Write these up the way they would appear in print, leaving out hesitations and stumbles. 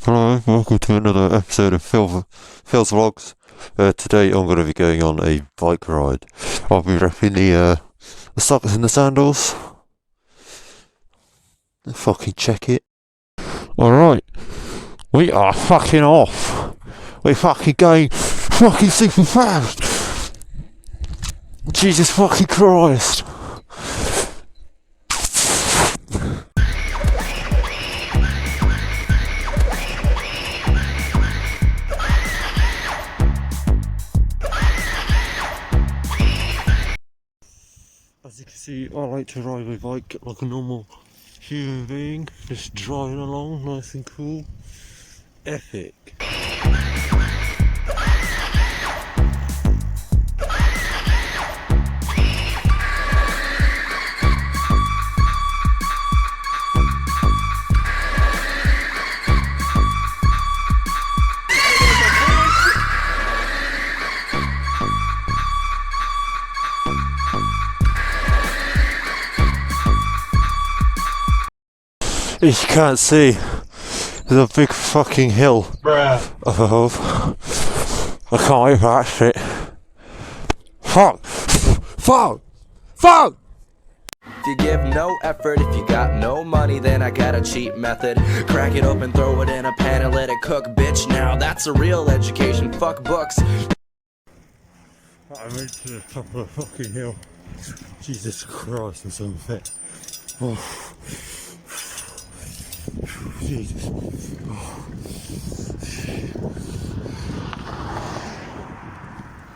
Hello, welcome to another episode of Phil's Vlogs. Today I'm going to be going on a bike ride. I'll be repping the socks and the sandals. Fucking check it. Alright, we are fucking off. We're fucking going fucking super fast. Jesus fucking Christ. As you can see, I like to ride my bike like a normal human being, just driving along nice and cool. Epic. As you can't see, there's a big fucking hill above. I can't wait for that shit. Fuck! Fuck! Fuck! If you give no effort, if you got no money, then I got a cheap method. Crack it open, throw it in a pan and let it cook, bitch. Now that's a real education, fuck books. I went to the top of the fucking hill. Jesus Christ, I'm so fit. Oh. Jesus. Oh.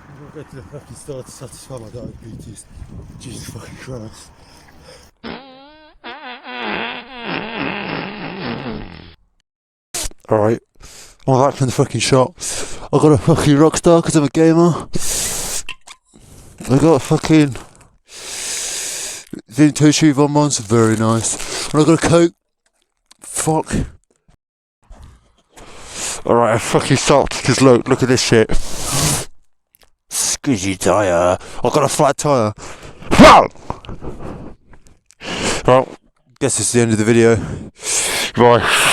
I'm gonna go to the fucking store to satisfy my diabetes. Jesus fucking Christ. Alright, I'm back from the fucking shop. I got a fucking Rockstar because I'm a gamer. I got a fucking vintage Von ones, very nice. And I got a Coke. Fuck. Alright, I fucking stopped because look at this shit. Squishy tyre. I got a flat tyre. Well, guess this is the end of the video. Bye.